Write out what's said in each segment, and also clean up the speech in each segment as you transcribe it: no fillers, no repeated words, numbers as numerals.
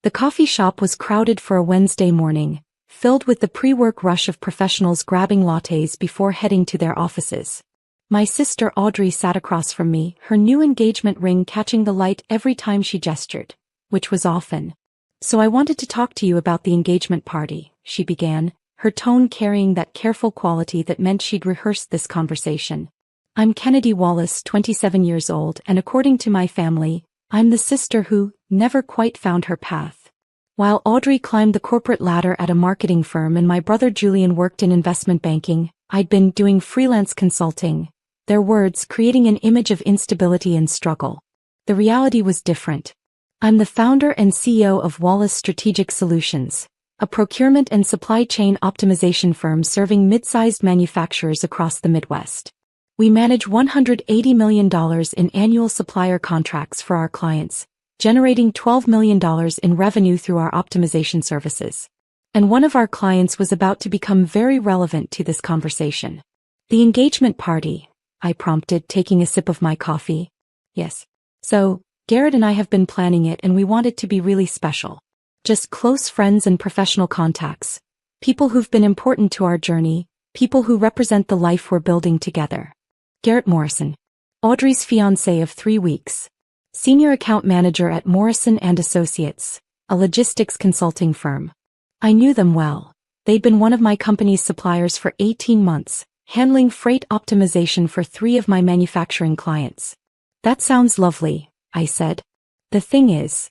The coffee shop was crowded for a Wednesday morning, filled with the pre-work rush of professionals grabbing lattes before heading to their offices. My sister Audrey sat across from me, her new engagement ring catching the light every time she gestured, which was often. "So I wanted to talk to you about the engagement party," she began, her tone carrying that careful quality that meant she'd rehearsed this conversation. "I'm Kennedy Wallace, 27 years old, and according to my family, I'm the sister who never quite found her path. While Audrey climbed the corporate ladder at a marketing firm and my brother Julian worked in investment banking, I'd been doing freelance consulting." Their words creating an image of instability and struggle. The reality was different. "I'm the founder and CEO of Wallace Strategic Solutions, a procurement and supply chain optimization firm serving mid-sized manufacturers across the Midwest. We manage $180 million in annual supplier contracts for our clients, generating $12 million in revenue through our optimization services." And one of our clients was about to become very relevant to this conversation. "The engagement party," I prompted, taking a sip of my coffee. "Yes. So, Garrett and I have been planning it and we want it to be really special. Just close friends and professional contacts. People who've been important to our journey, people who represent the life we're building together." Garrett Morrison, Audrey's fiancé of 3 weeks. Senior account manager at Morrison & Associates, a logistics consulting firm. I knew them well. They'd been one of my company's suppliers for 18 months. Handling freight optimization for 3 of my manufacturing clients. "That sounds lovely," I said. "The thing is..."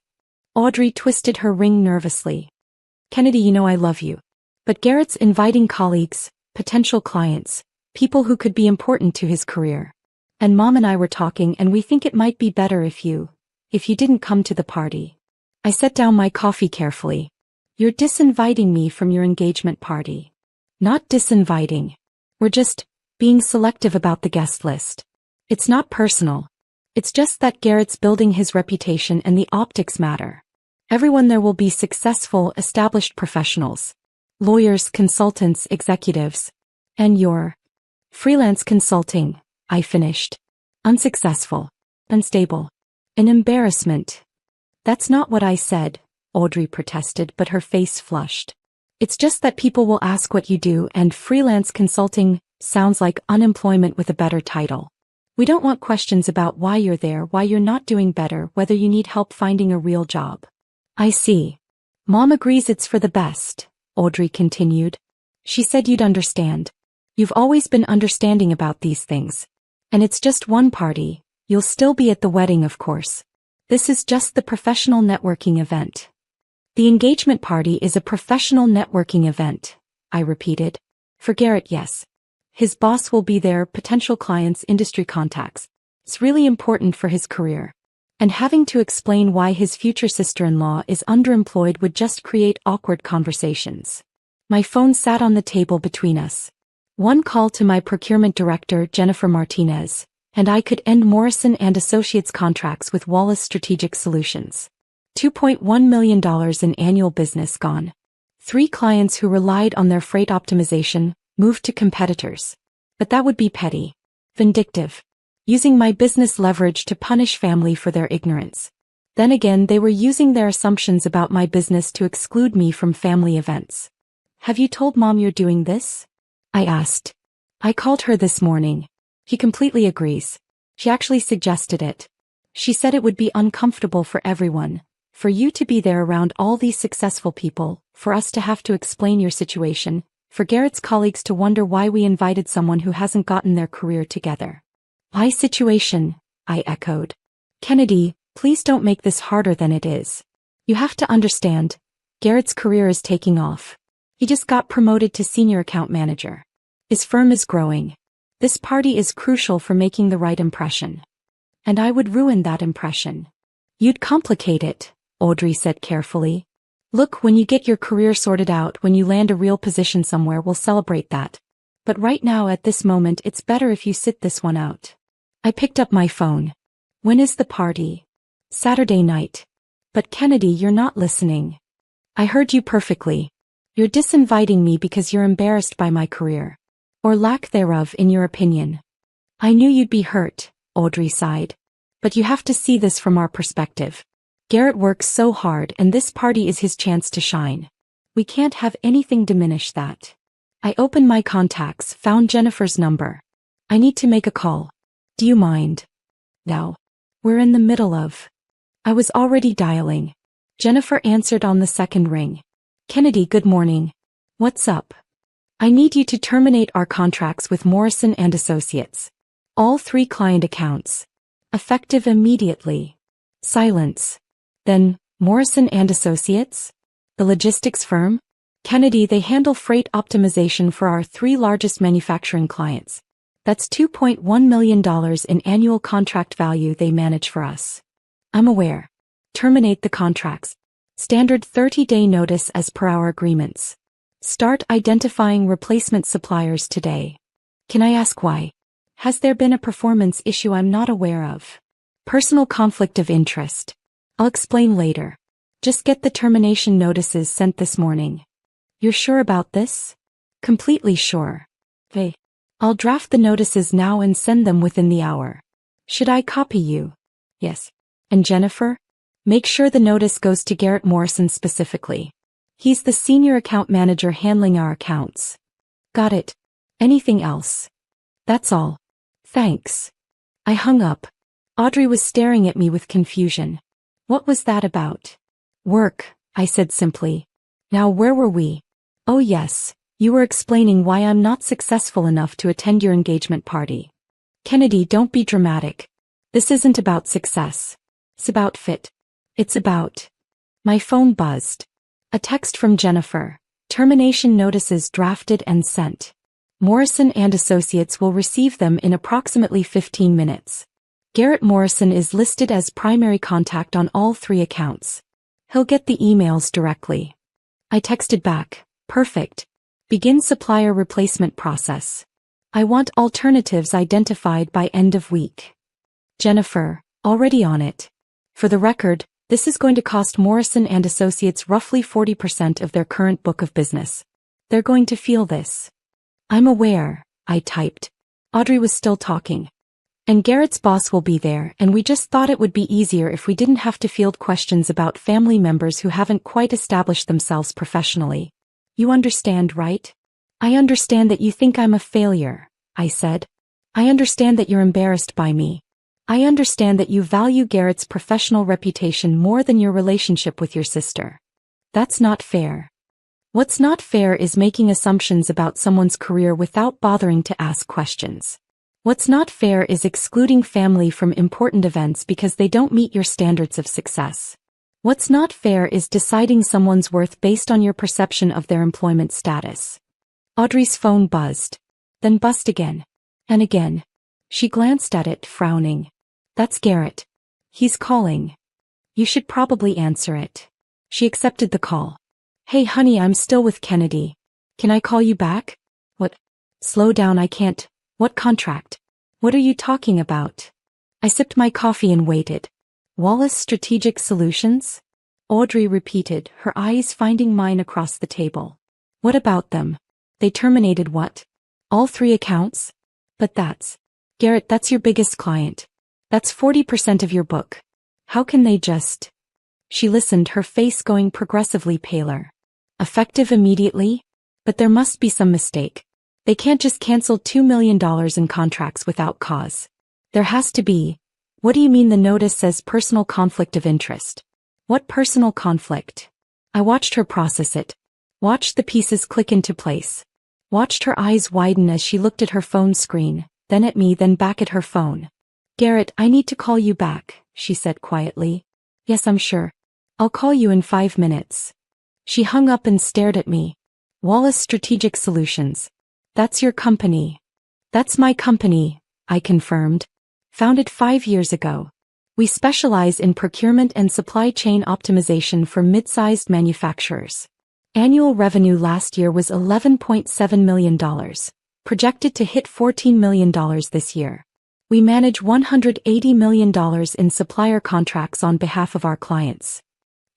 Audrey twisted her ring nervously. "Kennedy, you know I love you. But Garrett's inviting colleagues, potential clients, people who could be important to his career. And Mom and I were talking and we think it might be better if you didn't come to the party." I set down my coffee carefully. "You're disinviting me from your engagement party." "Not disinviting. We're just being selective about the guest list. It's not personal. It's just that Garrett's building his reputation and the optics matter. Everyone there will be successful, established professionals. Lawyers, consultants, executives. And you're freelance consulting," I finished. "Unsuccessful. Unstable. An embarrassment." "That's not what I said," Audrey protested, but her face flushed. "It's just that people will ask what you do, and freelance consulting sounds like unemployment with a better title. We don't want questions about why you're there, why you're not doing better, whether you need help finding a real job." "I see. Mom agrees it's for the best," Audrey continued. "She said you'd understand. You've always been understanding about these things. And it's just one party. You'll still be at the wedding, of course. This is just the professional networking event." "The engagement party is a professional networking event," I repeated. "For Garrett, yes. His boss will be there, potential clients, industry contacts. It's really important for his career. And having to explain why his future sister-in-law is underemployed would just create awkward conversations." My phone sat on the table between us. One call to my procurement director, Jennifer Martinez, and I could end Morrison & Associates contracts with Wallace Strategic Solutions. $2.1 million in annual business gone. 3 clients who relied on their freight optimization moved to competitors. But that would be petty. Vindictive. Using my business leverage to punish family for their ignorance. Then again, they were using their assumptions about my business to exclude me from family events. "Have you told Mom you're doing this?" I asked. "I called her this morning. She completely agrees. She actually suggested it. She said it would be uncomfortable for everyone. For you to be there around all these successful people, for us to have to explain your situation, for Garrett's colleagues to wonder why we invited someone who hasn't gotten their career together." "My situation," I echoed. "Kennedy, please don't make this harder than it is. You have to understand, Garrett's career is taking off. He just got promoted to senior account manager. His firm is growing. This party is crucial for making the right impression. And I would ruin that impression." "You'd complicate it," Audrey said carefully. "Look, when you get your career sorted out, when you land a real position somewhere, we'll celebrate that. But right now at this moment it's better if you sit this one out." I picked up my phone. "When is the party?" "Saturday night." "But Kennedy, you're not listening." "I heard you perfectly. You're disinviting me because you're embarrassed by my career. Or lack thereof, in your opinion." "I knew you'd be hurt," Audrey sighed. "But you have to see this from our perspective. Garrett works so hard and this party is his chance to shine. We can't have anything diminish that. I opened my contacts, found Jennifer's number. I need to make a call. Do you mind? No. We're in the middle of. I was already dialing. Jennifer answered on the second ring. Kennedy, good morning. What's up? I need you to terminate our contracts with Morrison and Associates. All 3 client accounts. Effective immediately. Silence. Then, Morrison and Associates? The logistics firm? Kennedy, they handle freight optimization for our 3 largest manufacturing clients. That's $2.1 million in annual contract value they manage for us. I'm aware. Terminate the contracts. Standard 30-day notice as per our agreements. Start identifying replacement suppliers today. Can I ask why? Has there been a performance issue I'm not aware of? Personal conflict of interest. I'll explain later. Just get the termination notices sent this morning. You're sure about this? Completely sure. Hey. I'll draft the notices now and send them within the hour. Should I copy you? Yes. And Jennifer? Make sure the notice goes to Garrett Morrison specifically. He's the senior account manager handling our accounts. Got it. Anything else? That's all. Thanks. I hung up. Audrey was staring at me with confusion. What was that about? Work, I said simply. Now where were we? Oh yes, you were explaining why I'm not successful enough to attend your engagement party. Kennedy, don't be dramatic. This isn't about success. It's about fit. It's about. My phone buzzed. A text from Jennifer. Termination notices drafted and sent. Morrison and Associates will receive them in approximately 15 minutes. Garrett Morrison is listed as primary contact on all 3 accounts. He'll get the emails directly. I texted back. Perfect. Begin supplier replacement process. I want alternatives identified by end of week. Jennifer, already on it. For the record, this is going to cost Morrison and Associates roughly 40% of their current book of business. They're going to feel this. I'm aware, I typed. Audrey was still talking. And Garrett's boss will be there, and we just thought it would be easier if we didn't have to field questions about family members who haven't quite established themselves professionally. You understand, right? I understand that you think I'm a failure, I said. I understand that you're embarrassed by me. I understand that you value Garrett's professional reputation more than your relationship with your sister. That's not fair. What's not fair is making assumptions about someone's career without bothering to ask questions. What's not fair is excluding family from important events because they don't meet your standards of success. What's not fair is deciding someone's worth based on your perception of their employment status. Audrey's phone buzzed. Then buzzed again. And again. She glanced at it, frowning. That's Garrett. He's calling. You should probably answer it. She accepted the call. Hey honey, I'm still with Kennedy. Can I call you back? What? Slow down, I can't. What contract? What are you talking about? I sipped my coffee and waited. Wallace Strategic Solutions? Audrey repeated, her eyes finding mine across the table. What about them? They terminated what? All 3 accounts? But that's. Garrett, that's your biggest client. That's 40% of your book. How can they just. She listened, her face going progressively paler. Effective immediately? But there must be some mistake. They can't just cancel $2 million in contracts without cause. There has to be. What do you mean the notice says personal conflict of interest? What personal conflict? I watched her process it. Watched the pieces click into place. Watched her eyes widen as she looked at her phone screen, then at me, then back at her phone. Garrett, I need to call you back, she said quietly. Yes, I'm sure. I'll call you in 5 minutes. She hung up and stared at me. Wallace Strategic Solutions. That's your company. That's my company, I confirmed. Founded 5 years ago. We specialize in procurement and supply chain optimization for mid-sized manufacturers. Annual revenue last year was $11.7 million, projected to hit $14 million this year. We manage $180 million in supplier contracts on behalf of our clients.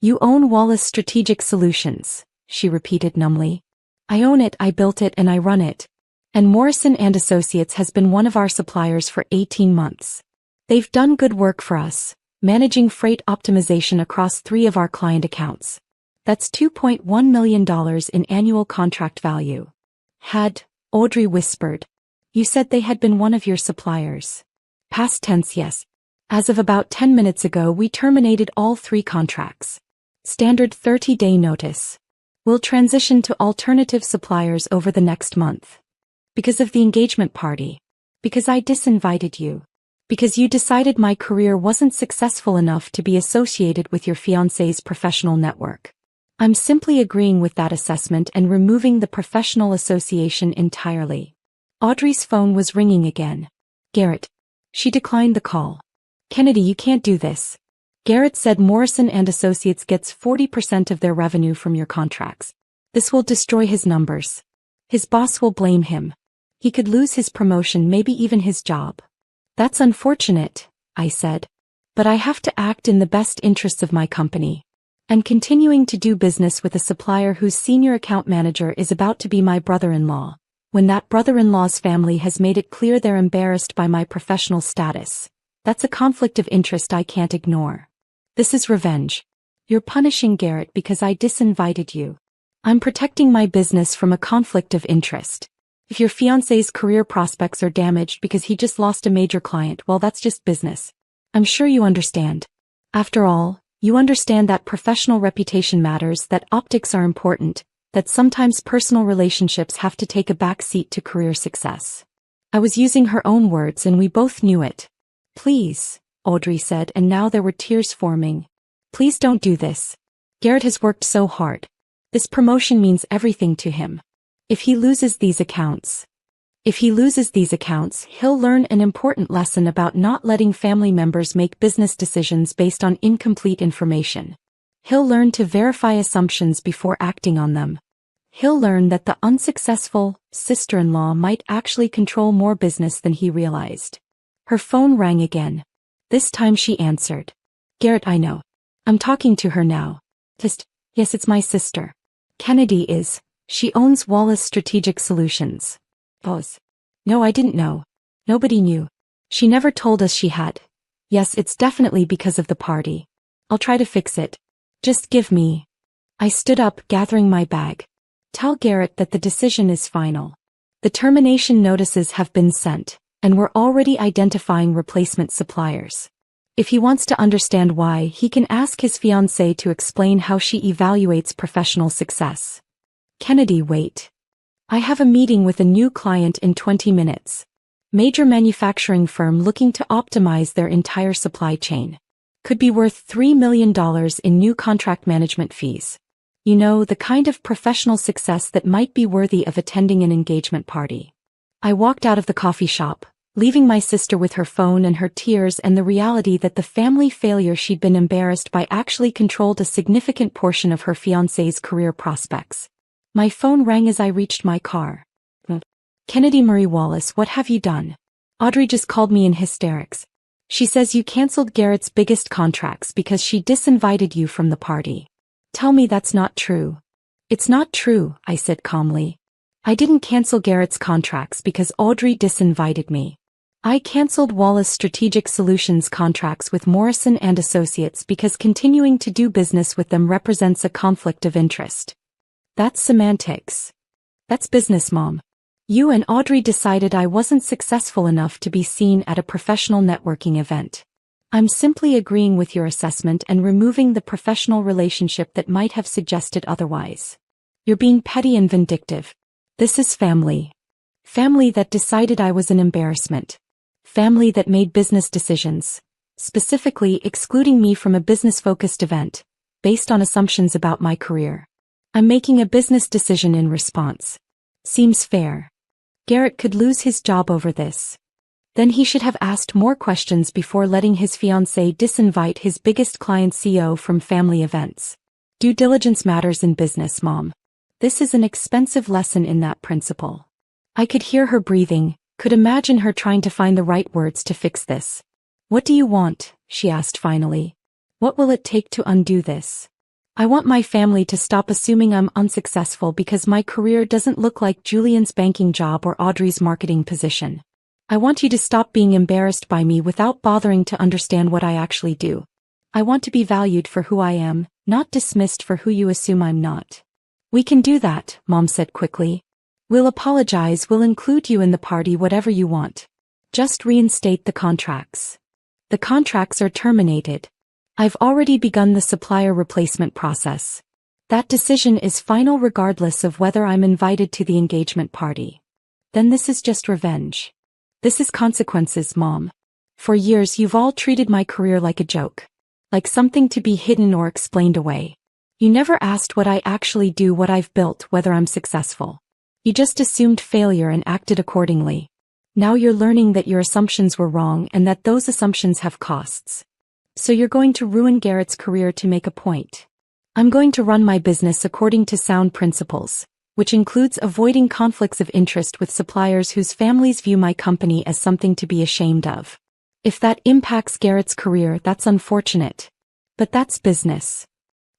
You own Wallace Strategic Solutions, she repeated numbly. I own it, I built it, and I run it. And Morrison and Associates has been one of our suppliers for 18 months. They've done good work for us, managing freight optimization across 3 of our client accounts. That's $2.1 million in annual contract value. Had, Audrey whispered. You said they had been one of your suppliers. Past tense, yes. As of about 10 minutes ago, we terminated all 3 contracts. Standard 30-day notice. We'll transition to alternative suppliers over the next month. Because of the engagement party. Because I disinvited you. Because you decided my career wasn't successful enough to be associated with your fiancé's professional network. I'm simply agreeing with that assessment and removing the professional association entirely. Audrey's phone was ringing again. Garrett. She declined the call. Kennedy, you can't do this. Garrett said Morrison and Associates gets 40% of their revenue from your contracts. This will destroy his numbers. His boss will blame him. He could lose his promotion, maybe even his job. That's unfortunate, I said. But I have to act in the best interests of my company. And continuing to do business with a supplier whose senior account manager is about to be my brother-in-law, when that brother-in-law's family has made it clear they're embarrassed by my professional status, that's a conflict of interest I can't ignore. This is revenge. You're punishing Garrett because I disinvited you. I'm protecting my business from a conflict of interest. If your fiancé's career prospects are damaged because he just lost a major client, well, that's just business. I'm sure you understand. After all, you understand that professional reputation matters, that optics are important, that sometimes personal relationships have to take a back seat to career success. I was using her own words and we both knew it. Please, Audrey said, and now there were tears forming. Please don't do this. Garrett has worked so hard. This promotion means everything to him. If he loses these accounts, he'll learn an important lesson about not letting family members make business decisions based on incomplete information. He'll learn to verify assumptions before acting on them. He'll learn that the unsuccessful sister-in-law might actually control more business than he realized. Her phone rang again. This time she answered. Garrett, I know. I'm talking to her now. Yes, it's my sister. Kennedy is. She owns Wallace Strategic Solutions. Boss. No, I didn't know. Nobody knew. She never told us she had. Yes, it's definitely because of the party. I'll try to fix it. Just give me. I stood up, gathering my bag. Tell Garrett that the decision is final. The termination notices have been sent, and we're already identifying replacement suppliers. If he wants to understand why, he can ask his fiancée to explain how she evaluates professional success. Kennedy, wait. I have a meeting with a new client in 20 minutes. Major manufacturing firm looking to optimize their entire supply chain. Could be worth $3 million in new contract management fees. You know, the kind of professional success that might be worthy of attending an engagement party. I walked out of the coffee shop, leaving my sister with her phone and her tears and the reality that the family failure she'd been embarrassed by actually controlled a significant portion of her fiancé's career prospects. My phone rang as I reached my car. Kennedy Marie Wallace, what have you done? Audrey just called me in hysterics. She says you canceled Garrett's biggest contracts because she disinvited you from the party. Tell me that's not true. It's not true, I said calmly. I didn't cancel Garrett's contracts because Audrey disinvited me. I canceled Wallace Strategic Solutions contracts with Morrison and Associates because continuing to do business with them represents a conflict of interest. That's semantics. That's business, Mom. You and Audrey decided I wasn't successful enough to be seen at a professional networking event. I'm simply agreeing with your assessment and removing the professional relationship that might have suggested otherwise. You're being petty and vindictive. This is family. Family that decided I was an embarrassment. Family that made business decisions, specifically excluding me from a business-focused event, based on assumptions about my career. I'm making a business decision in response. Seems fair. Garrett could lose his job over this. Then he should have asked more questions before letting his fiancée disinvite his biggest client CEO from family events. Due diligence matters in business, Mom. This is an expensive lesson in that principle. I could hear her breathing, could imagine her trying to find the right words to fix this. What do you want? She asked finally. What will it take to undo this? I want my family to stop assuming I'm unsuccessful because my career doesn't look like Julian's banking job or Audrey's marketing position. I want you to stop being embarrassed by me without bothering to understand what I actually do. I want to be valued for who I am, not dismissed for who you assume I'm not. We can do that, Mom said quickly. We'll apologize, we'll include you in the party, whatever you want. Just reinstate the contracts. The contracts are terminated. I've already begun the supplier replacement process. That decision is final regardless of whether I'm invited to the engagement party. Then this is just revenge. This is consequences, Mom. For years you've all treated my career like a joke. Like something to be hidden or explained away. You never asked what I actually do, what I've built, whether I'm successful. You just assumed failure and acted accordingly. Now you're learning that your assumptions were wrong and that those assumptions have costs. So you're going to ruin Garrett's career to make a point. I'm going to run my business according to sound principles, which includes avoiding conflicts of interest with suppliers whose families view my company as something to be ashamed of. If that impacts Garrett's career, that's unfortunate. But that's business.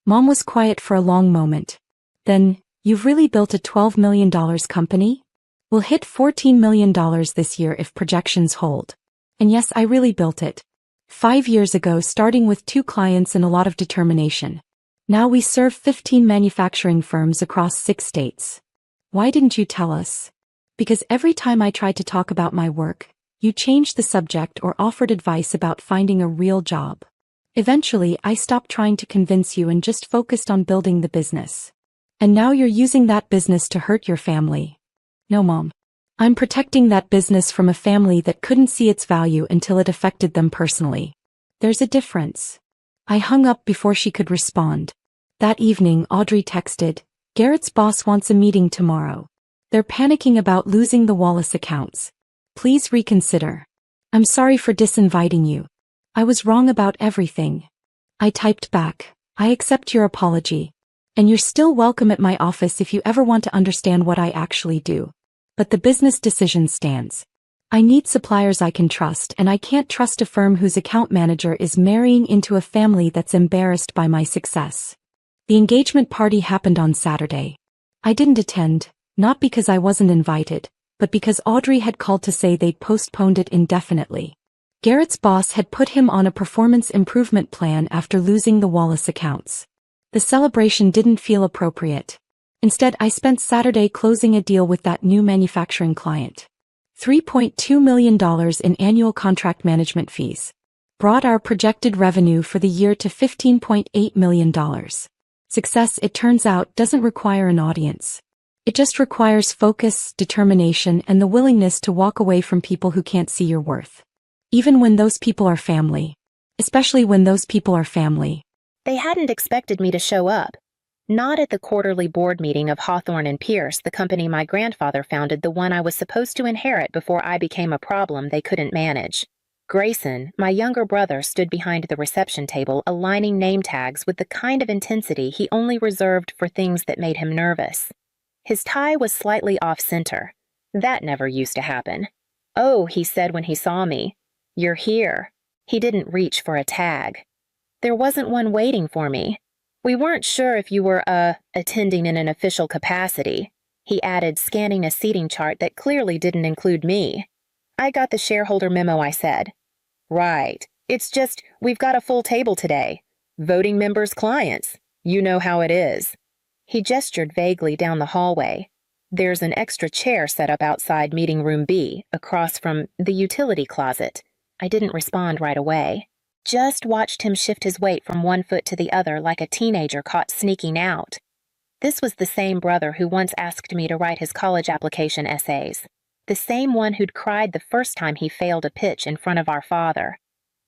Mom was quiet for a long moment. Then, you've really built a $12 million company? We'll hit $14 million this year if projections hold. And yes, I really built it. 5 years ago, starting with 2 clients and a lot of determination. Now we serve 15 manufacturing firms across 6 states. Why didn't you tell us? Because every time I tried to talk about my work, you changed the subject or offered advice about finding a real job. Eventually, I stopped trying to convince you and just focused on building the business. And now you're using that business to hurt your family. No, Mom. I'm protecting that business from a family that couldn't see its value until it affected them personally. There's a difference. I hung up before she could respond. That evening, Audrey texted, Garrett's boss wants a meeting tomorrow. They're panicking about losing the Wallace accounts. Please reconsider. I'm sorry for disinviting you. I was wrong about everything. I typed back, I accept your apology. And you're still welcome at my office if you ever want to understand what I actually do. But the business decision stands. I need suppliers I can trust, and I can't trust a firm whose account manager is marrying into a family that's embarrassed by my success. The engagement party happened on Saturday. I didn't attend, not because I wasn't invited, but because Audrey had called to say they'd postponed it indefinitely. Garrett's boss had put him on a performance improvement plan after losing the Wallace accounts. The celebration didn't feel appropriate. Instead, I spent Saturday closing a deal with that new manufacturing client. $3.2 million in annual contract management fees. Brought our projected revenue for the year to $15.8 million. Success, it turns out, doesn't require an audience. It just requires focus, determination, and the willingness to walk away from people who can't see your worth. Even when those people are family. Especially when those people are family. They hadn't expected me to show up. Not at the quarterly board meeting of Hawthorne and Pierce, the company my grandfather founded, the one I was supposed to inherit before I became a problem they couldn't manage. Grayson, my younger brother, stood behind the reception table, aligning name tags with the kind of intensity he only reserved for things that made him nervous. His tie was slightly off-center. That never used to happen. "Oh," he said when he saw me. "You're here." He didn't reach for a tag. "There wasn't one waiting for me. We weren't sure if you were, attending in an official capacity," he added, scanning a seating chart that clearly didn't include me. "I got the shareholder memo," I said. "Right. It's just, we've got a full table today. Voting members' clients. You know how it is." He gestured vaguely down the hallway. "There's an extra chair set up outside meeting room B, across from the utility closet." I didn't respond right away. Just watched him shift his weight from one foot to the other like a teenager caught sneaking out. This was the same brother who once asked me to write his college application essays. The same one who'd cried the first time he failed a pitch in front of our father.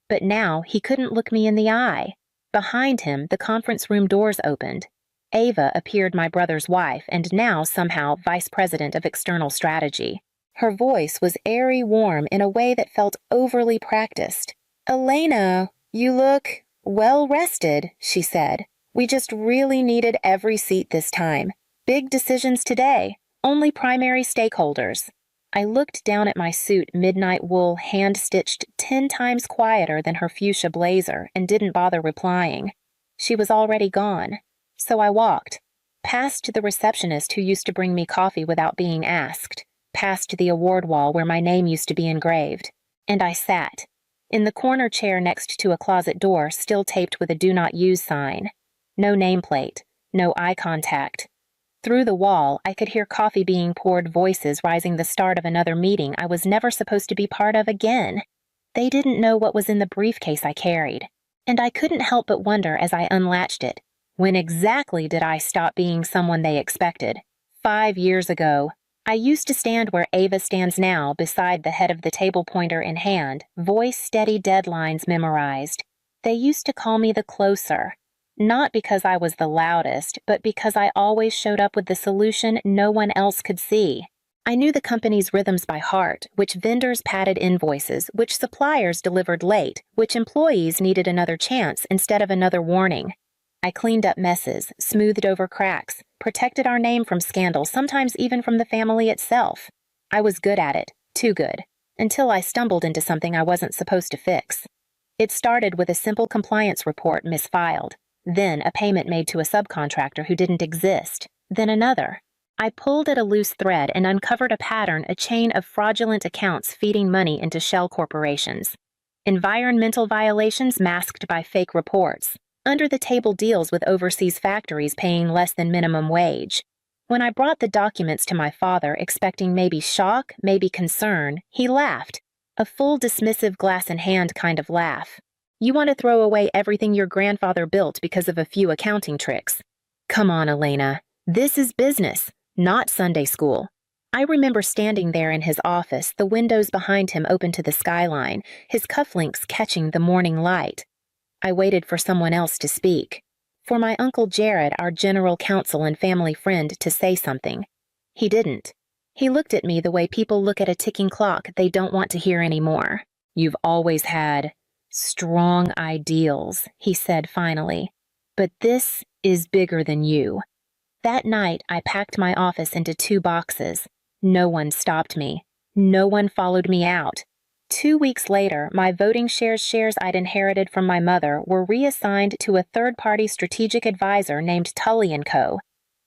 But now he couldn't look me in the eye. Behind him, the conference room doors opened. Ava appeared, my brother's wife, and now somehow vice president of external strategy. Her voice was airy warm in a way that felt overly practiced. "Elena, you look well-rested," she said. "We just really needed every seat this time. Big decisions today. Only primary stakeholders." I looked down at my suit, midnight wool, hand-stitched 10 times quieter than her fuchsia blazer, and didn't bother replying. She was already gone. So I walked. Past the receptionist who used to bring me coffee without being asked. Past the award wall where my name used to be engraved. And I sat. In the corner chair next to a closet door still taped with a "Do Not Use" sign. No nameplate, no eye contact. Through the wall, I could hear coffee being poured, voices rising, the start of another meeting I was never supposed to be part of again. They didn't know what was in the briefcase I carried. And I couldn't help but wonder as I unlatched it, when exactly did I stop being someone they expected? 5 years ago. I used to stand where Ava stands now, beside the head of the table, pointer in hand, voice steady, deadlines memorized. They used to call me the closer. Not because I was the loudest, but because I always showed up with the solution no one else could see. I knew the company's rhythms by heart, which vendors padded invoices, which suppliers delivered late, which employees needed another chance instead of another warning. I cleaned up messes, smoothed over cracks, protected our name from scandal, sometimes even from the family itself. I was good at it, too good, until I stumbled into something I wasn't supposed to fix. It started with a simple compliance report misfiled, then a payment made to a subcontractor who didn't exist, then another. I pulled at a loose thread and uncovered a pattern, a chain of fraudulent accounts feeding money into shell corporations. Environmental violations masked by fake reports. Under-the-table deals with overseas factories paying less than minimum wage. When I brought the documents to my father, expecting maybe shock, maybe concern, he laughed. A full dismissive glass-in-hand kind of laugh. You want to throw away everything your grandfather built because of a few accounting tricks? Come on, Elena. This is business, not Sunday school. I remember standing there in his office, the windows behind him open to the skyline, his cufflinks catching the morning light. I waited for someone else to speak. For my Uncle Jared, our general counsel and family friend, to say something. He didn't. He looked at me the way people look at a ticking clock they don't want to hear anymore. You've always had strong ideals, he said finally. But this is bigger than you. That night, I packed my office into 2 boxes. No one stopped me. No one followed me out. 2 weeks later, my voting shares I'd inherited from my mother were reassigned to a third-party strategic advisor named Tully & Co.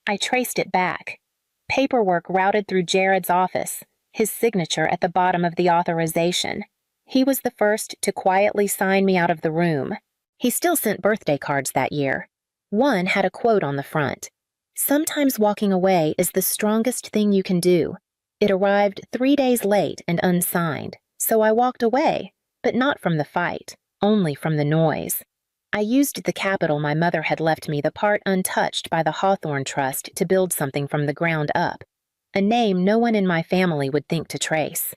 I traced it back. Paperwork routed through Jared's office, his signature at the bottom of the authorization. He was the first to quietly sign me out of the room. He still sent birthday cards that year. One had a quote on the front. "Sometimes walking away is the strongest thing you can do." It arrived 3 days late and unsigned. So I walked away, but not from the fight, only from the noise. I used the capital my mother had left me, the part untouched by the Hawthorne Trust, to build something from the ground up. A name no one in my family would think to trace.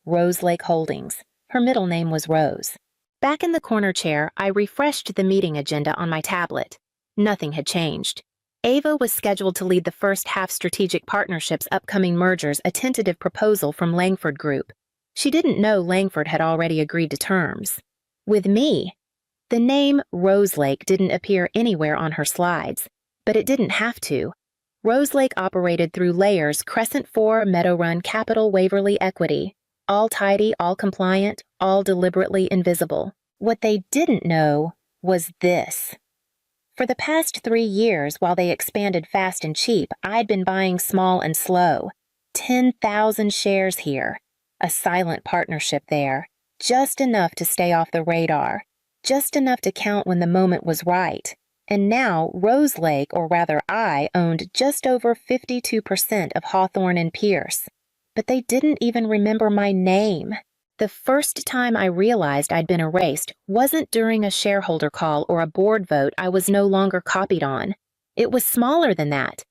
Rose Lake Holdings. Her middle name was Rose. Back in the corner chair, I refreshed the meeting agenda on my tablet. Nothing had changed. Ava was scheduled to lead the first half Strategic Partnership's upcoming mergers, a tentative proposal from Langford Group. She didn't know Langford had already agreed to terms. With me. The name Rose Lake didn't appear anywhere on her slides, but it didn't have to. Rose Lake operated through layers: Crescent 4, Meadow Run, Capital, Waverly, Equity. All tidy, all compliant, all deliberately invisible. What they didn't know was this. For the past 3 years, while they expanded fast and cheap, I'd been buying small and slow. 10,000 shares here. A silent partnership there, just enough to stay off the radar, just enough to count when the moment was right. And now Rose Lake, or rather I, owned just over 52% of Hawthorne and Pierce. But they didn't even remember my name. The first time I realized I'd been erased wasn't during a shareholder call or a board vote I was no longer copied on. It was smaller than that.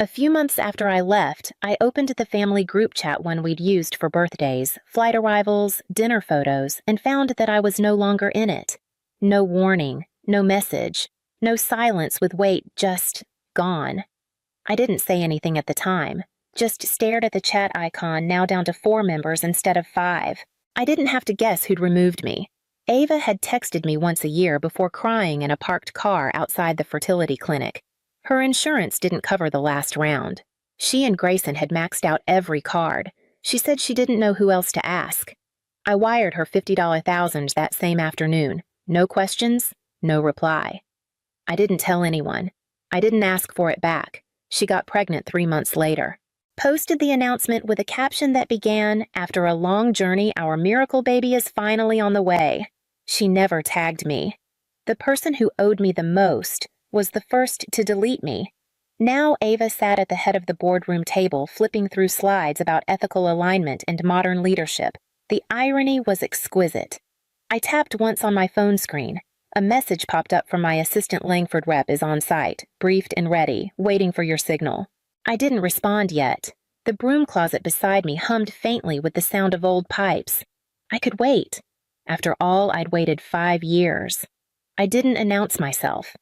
A few months after I left, I opened the family group chat one we'd used for birthdays, flight arrivals, dinner photos, and found that I was no longer in it. No warning, no message, no silence with wait, just gone. I didn't say anything at the time, just stared at the chat icon, now down to 4 members instead of 5. I didn't have to guess who'd removed me. Ava had texted me once a year before crying in a parked car outside the fertility clinic. Her insurance didn't cover the last round. She and Grayson had maxed out every card. She said she didn't know who else to ask. I wired her $50 thousands that same afternoon. No questions, no reply. I didn't tell anyone. I didn't ask for it back. She got pregnant 3 months later. posted the announcement with a caption that began, "After a long journey, our miracle baby is finally on the way." She never tagged me. The person who owed me the most was the first to delete me. Now Ava sat at the head of the boardroom table, flipping through slides about ethical alignment and modern leadership. The irony was exquisite. I tapped once on my phone screen. A message popped up from my assistant Langford rep is on site, briefed and ready, waiting for your signal. I didn't respond yet. The broom closet beside me hummed faintly with the sound of old pipes. I could wait. After all, I'd waited 5 years. I didn't announce myself.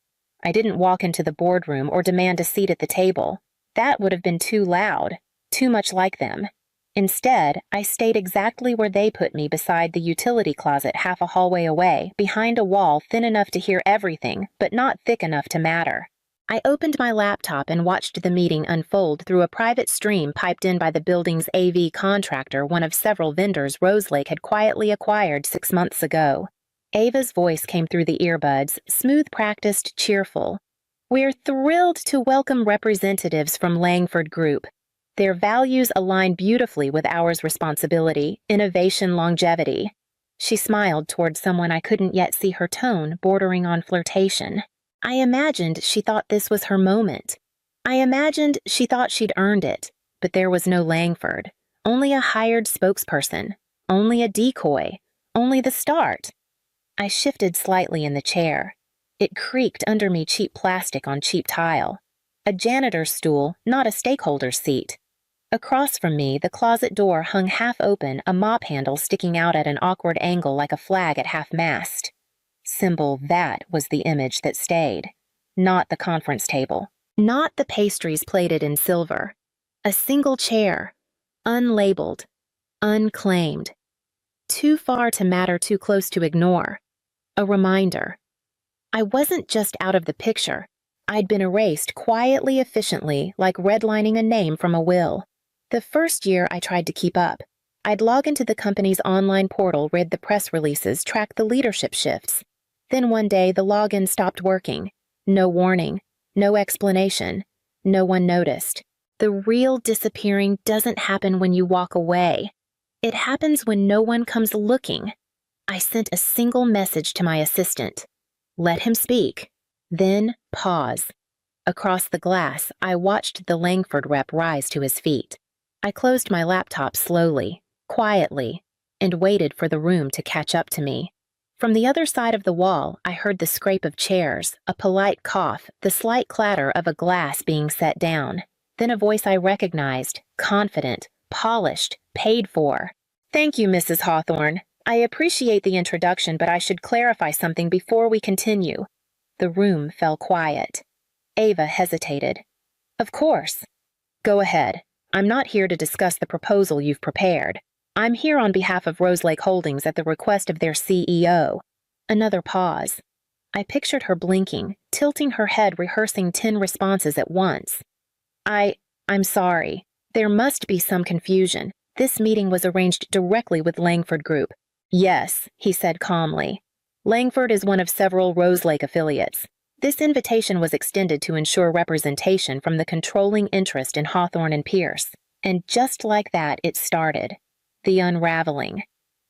I didn't walk into the boardroom or demand a seat at the table. That would have been too loud, too much like them. Instead, I stayed exactly where they put me, beside the utility closet half a hallway away, behind a wall thin enough to hear everything, but not thick enough to matter. I opened my laptop and watched the meeting unfold through a private stream piped in by the building's AV contractor, one of several vendors Roselake had quietly acquired 6 months ago. Ava's voice came through the earbuds, smooth-practiced, cheerful. "We're thrilled to welcome representatives from Langford Group. Their values align beautifully with ours: responsibility, innovation, longevity." She smiled toward someone I couldn't yet see her tone, bordering on flirtation. I imagined she thought this was her moment. I imagined she thought she'd earned it, but there was no Langford. Only a hired spokesperson. Only a decoy. Only the start. I shifted slightly in the chair. It creaked under me, cheap plastic on cheap tile. A janitor's stool, not a stakeholder's seat. Across from me, the closet door hung half open, a mop handle sticking out at an awkward angle like a flag at half-mast. Symbol, that was the image that stayed. Not the conference table. Not the pastries plated in silver. A single chair. Unlabeled. Unclaimed. Too far to matter, too close to ignore. A reminder. I wasn't just out of the picture. I'd been erased quietly, efficiently, like redlining a name from a will. The first year I tried to keep up. I'd log into the company's online portal, read the press releases, track the leadership shifts. Then one day the login stopped working. No warning, no explanation, no one noticed. The real disappearing doesn't happen when you walk away. It happens when no one comes looking. I sent a single message to my assistant. Let him speak. Then pause. Across the glass, I watched the Langford rep rise to his feet. I closed my laptop slowly, quietly, and waited for the room to catch up to me. From the other side of the wall, I heard the scrape of chairs, a polite cough, the slight clatter of a glass being set down. Then a voice I recognized, confident, polished, paid for. "Thank you, Mrs. Hawthorne. I appreciate the introduction, but I should clarify something before we continue." The room fell quiet. Ava hesitated. "Of course. Go ahead. I'm not here to discuss the proposal you've prepared. I'm here on behalf of Roselake Holdings at the request of their CEO." Another pause. I pictured her blinking, tilting her head, rehearsing 10 responses at once. I'm sorry. There must be some confusion. This meeting was arranged directly with Langford Group." "Yes," he said calmly. "Langford is one of several Roselake affiliates. This invitation was extended to ensure representation from the controlling interest in Hawthorne and Pierce. And just like that, it started. The unraveling.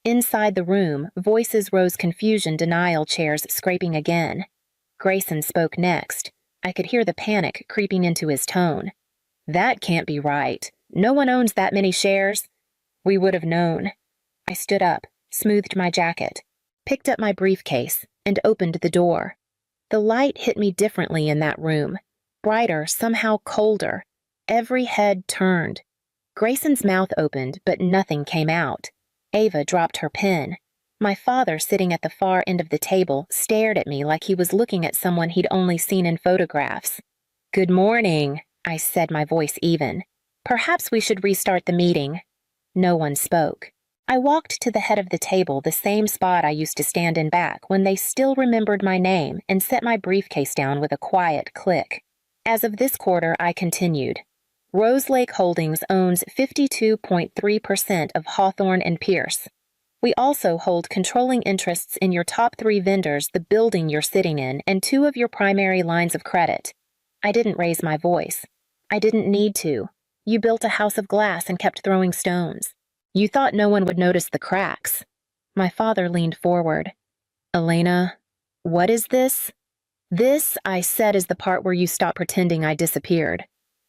Inside the room, voices rose: confusion, denial, chairs scraping again. Grayson spoke next. I could hear the panic creeping into his tone. "That can't be right. No one owns that many shares." "We would have known." I stood up, smoothed my jacket, picked up my briefcase, and opened the door. The light hit me differently in that room. Brighter, somehow colder. Every head turned. Grayson's mouth opened, but nothing came out. Ava dropped her pen. My father, sitting at the far end of the table, stared at me like he was looking at someone he'd only seen in photographs. "Good morning," I said, my voice even. "Perhaps we should restart the meeting." No one spoke. I walked to the head of the table, the same spot I used to stand in back when they still remembered my name, and set my briefcase down with a quiet click. "As of this quarter," I continued, "Roselake Holdings owns 52.3% of Hawthorne and Pierce. We also hold controlling interests in your top 3 vendors, the building you're sitting in, and 2 of your primary lines of credit." I didn't raise my voice. I didn't need to. You built a house of glass and kept throwing stones. You thought no one would notice the cracks. My father leaned forward. Elena, what is this? This, I said, is the part where you stop pretending I disappeared.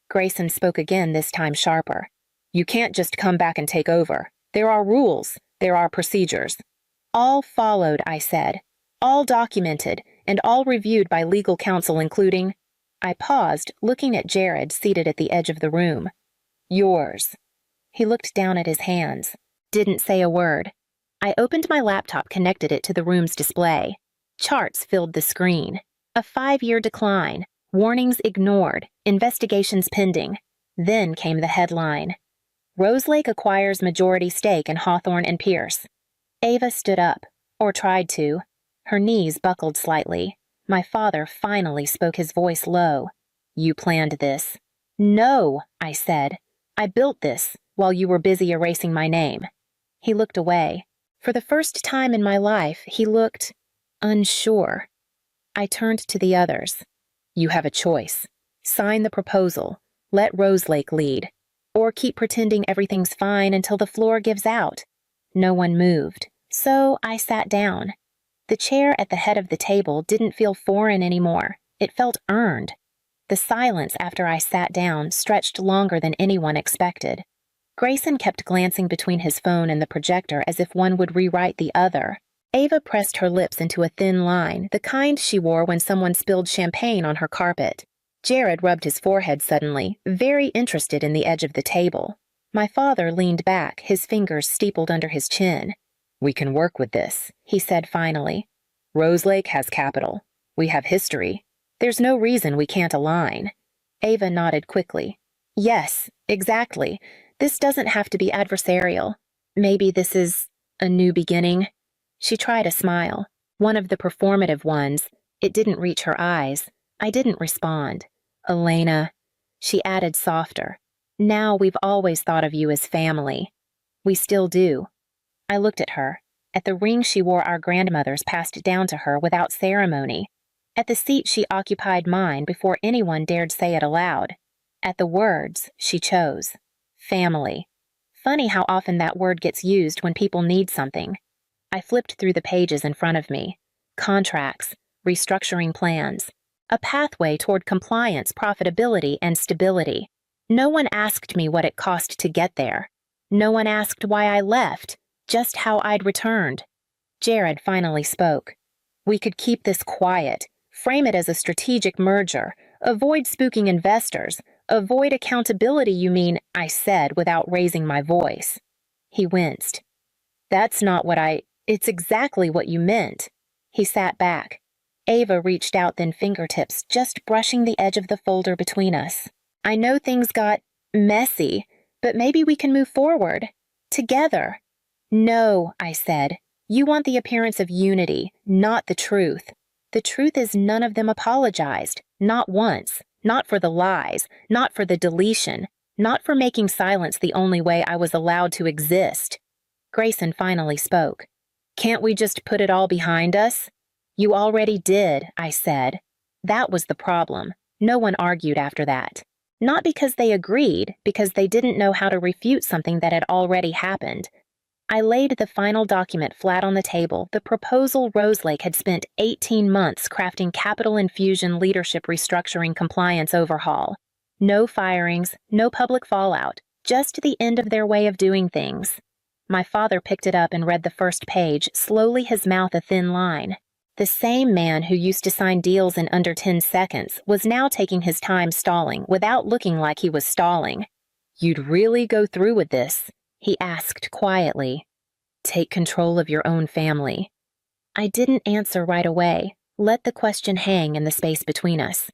Grayson spoke again, this time sharper. You can't just come back and take over. There are rules. There are procedures. All followed, I said. All documented, and all reviewed by legal counsel, including... I paused, looking at Jared seated at the edge of the room. Yours. He looked down at his hands. Didn't say a word. I opened my laptop, connected it to the room's display. Charts filled the screen. A 5-year decline. Warnings ignored. Investigations pending. Then came the headline. Roselake acquires majority stake in Hawthorne and Pierce. Ava stood up, or tried to. Her knees buckled slightly. My father finally spoke, his voice low. You planned this. No, I said. I built this while you were busy erasing my name. He looked away. For the first time in my life, he looked unsure. I turned to the others. You have a choice. Sign the proposal. Let Roselake lead. Or keep pretending everything's fine until the floor gives out. No one moved, so I sat down. The chair at the head of the table didn't feel foreign anymore. It felt earned. The silence after I sat down stretched longer than anyone expected. Grayson kept glancing between his phone and the projector as if one would rewrite the other. Ava pressed her lips into a thin line, the kind she wore when someone spilled champagne on her carpet. Jared rubbed his forehead suddenly, very interested in the edge of the table. My father leaned back, his fingers steepled under his chin. We can work with this, he said finally. Roselake has capital. We have history. There's no reason we can't align. Ava nodded quickly. Yes, exactly. This doesn't have to be adversarial. Maybe this is a new beginning. She tried a smile, one of the performative ones. It didn't reach her eyes. I didn't respond. Elena, she added softer. Now we've always thought of you as family. We still do. I looked at her, at the ring she wore our grandmothers passed down to her without ceremony, at the seat she occupied mine before anyone dared say it aloud, at the words she chose. Family. Funny how often that word gets used when people need something. I flipped through the pages in front of me. Contracts, restructuring plans, a pathway toward compliance, profitability, and stability. No one asked me what it cost to get there. No one asked why I left. Just how I'd returned. Jared finally spoke. We could keep this quiet, frame it as a strategic merger, avoid spooking investors, avoid accountability, you mean, I said without raising my voice. He winced. That's not what it's exactly what you meant. He sat back. Ava reached out, then fingertips just brushing the edge of the folder between us. I know things got messy, but maybe we can move forward. Together. No, I said. You want the appearance of unity, not the truth. The truth is none of them apologized. Not once. Not for the lies. Not for the deletion. Not for making silence the only way I was allowed to exist. Grayson finally spoke. Can't we just put it all behind us? You already did, I said. That was the problem. No one argued after that. Not because they agreed, because they didn't know how to refute something that had already happened. I laid the final document flat on the table, the proposal Roselake had spent 18 months crafting capital infusion, leadership restructuring, compliance overhaul. No firings, no public fallout, just the end of their way of doing things. My father picked it up and read the first page, slowly, his mouth a thin line. The same man who used to sign deals in under 10 seconds was now taking his time stalling without looking like he was stalling. You'd really go through with this? He asked quietly. Take control of your own family. I didn't answer right away, let the question hang in the space between us.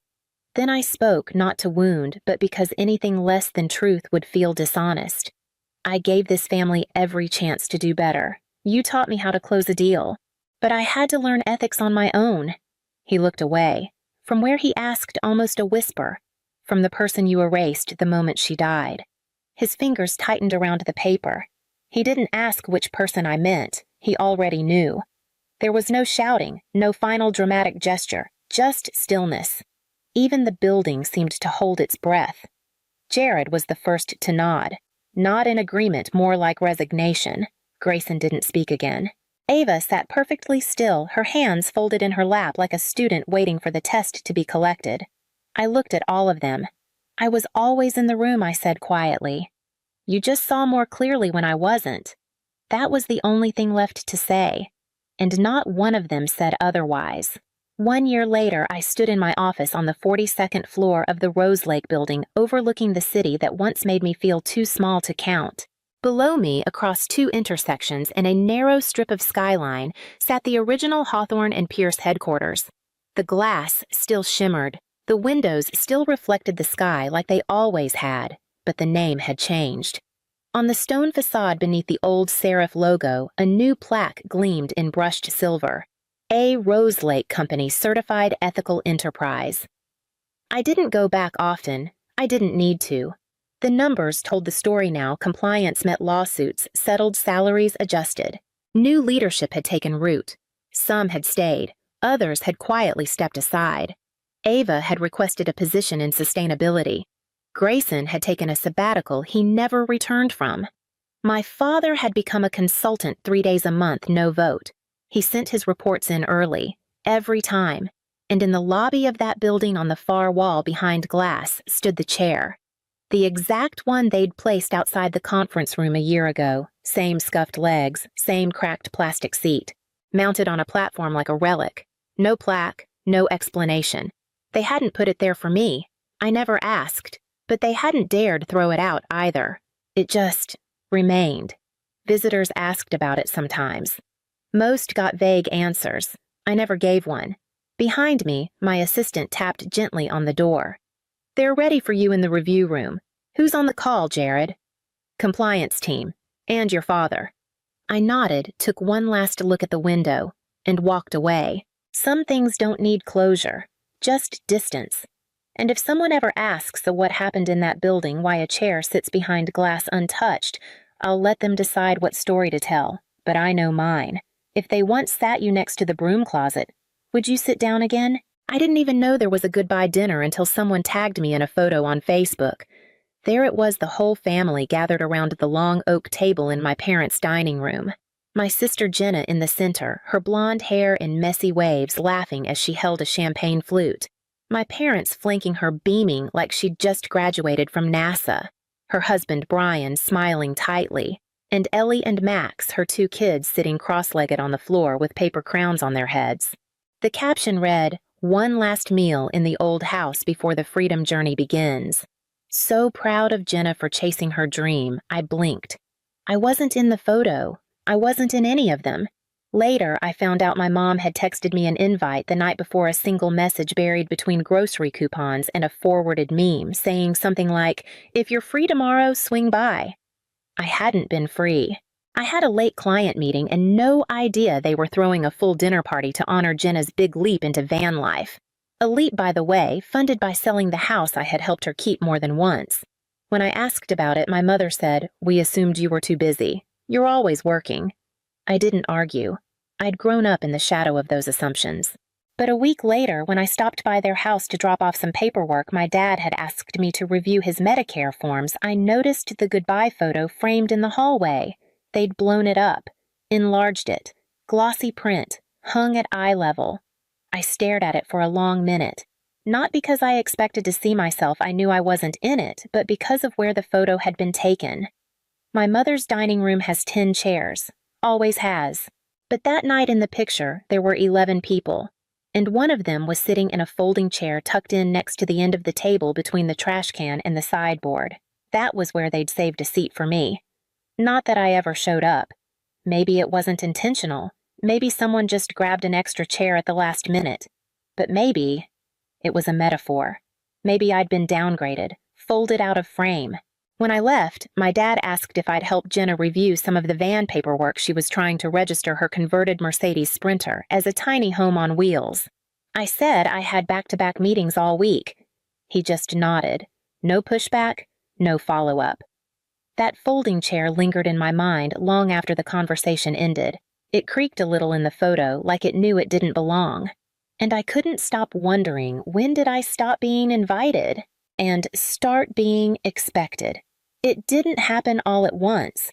Then I spoke, not to wound, but because anything less than truth would feel dishonest. I gave this family every chance to do better. You taught me how to close a deal. But I had to learn ethics on my own. He looked away, from where he asked almost a whisper, from the person you erased the moment she died. His fingers tightened around the paper. He didn't ask which person I meant. He already knew. There was no shouting, no final dramatic gesture, just stillness. Even the building seemed to hold its breath. Jared was the first to nod. Not in agreement, more like resignation. Grayson didn't speak again. Ava sat perfectly still, her hands folded in her lap like a student waiting for the test to be collected. I looked at all of them. I was always in the room, I said quietly. You just saw more clearly when I wasn't. That was the only thing left to say. And not one of them said otherwise. 1 year later, I stood in my office on the 42nd floor of the Rose Lake building overlooking the city that once made me feel too small to count. Below me, across 2 intersections in a narrow strip of skyline, sat the original Hawthorne and Pierce headquarters. The glass still shimmered. The windows still reflected the sky like they always had, but the name had changed. On the stone facade beneath the old serif logo, a new plaque gleamed in brushed silver. A Rose Lake Company Certified Ethical Enterprise. I didn't go back often. I didn't need to. The numbers told the story now. Compliance met lawsuits, settled salaries adjusted. New leadership had taken root. Some had stayed. Others had quietly stepped aside. Ava had requested a position in sustainability. Grayson had taken a sabbatical he never returned from. My father had become a consultant 3 days a month, no vote. He sent his reports in early, every time, and in the lobby of that building on the far wall behind glass stood the chair. The exact one they'd placed outside the conference room a year ago, same scuffed legs, same cracked plastic seat, mounted on a platform like a relic. No plaque, no explanation. They hadn't put it there for me. I never asked, but they hadn't dared throw it out either. It just remained. Visitors asked about it sometimes. Most got vague answers. I never gave one. Behind me, my assistant tapped gently on the door. They're ready for you in the review room. Who's on the call, Jared? Compliance team. And your father. I nodded, took one last look at the window, and walked away. Some things don't need closure, just distance. And if someone ever asks what happened in that building, why a chair sits behind glass untouched, I'll let them decide what story to tell, but I know mine. If they once sat you next to the broom closet, would you sit down again? I didn't even know there was a goodbye dinner until someone tagged me in a photo on Facebook. There it was, the whole family gathered around the long oak table in my parents' dining room. My sister Jenna in the center, her blonde hair in messy waves, laughing as she held a champagne flute. My parents flanking her, beaming like she'd just graduated from NASA. Her husband Brian smiling tightly. And Ellie and Max, her 2 kids, sitting cross-legged on the floor with paper crowns on their heads. The caption read, "One last meal in the old house before the freedom journey begins." So proud of Jenna for chasing her dream, I blinked. I wasn't in the photo. I wasn't in any of them. Later, I found out my mom had texted me an invite the night before, a single message buried between grocery coupons and a forwarded meme saying something like, "If you're free tomorrow, swing by." I hadn't been free. I had a late client meeting and no idea they were throwing a full dinner party to honor Jenna's big leap into van life. A leap, by the way, funded by selling the house I had helped her keep more than once. When I asked about it, my mother said, "We assumed you were too busy. You're always working." I didn't argue. I'd grown up in the shadow of those assumptions. But a week later, when I stopped by their house to drop off some paperwork my dad had asked me to review his Medicare forms, I noticed the goodbye photo framed in the hallway. They'd blown it up, enlarged it, glossy print, hung at eye level. I stared at it for a long minute. Not because I expected to see myself, I knew I wasn't in it, but because of where the photo had been taken. My mother's dining room has 10 chairs, always has. But that night in the picture, there were 11 people. And one of them was sitting in a folding chair tucked in next to the end of the table between the trash can and the sideboard. That was where they'd saved a seat for me. Not that I ever showed up. Maybe it wasn't intentional. Maybe someone just grabbed an extra chair at the last minute. But maybe it was a metaphor. Maybe I'd been downgraded, folded out of frame. When I left, my dad asked if I'd help Jenna review some of the van paperwork she was trying to register her converted Mercedes Sprinter as a tiny home on wheels. I said I had back-to-back meetings all week. He just nodded. No pushback, no follow-up. That folding chair lingered in my mind long after the conversation ended. It creaked a little in the photo, like it knew it didn't belong. And I couldn't stop wondering, when did I stop being invited? and start being expected. It didn't happen all at once.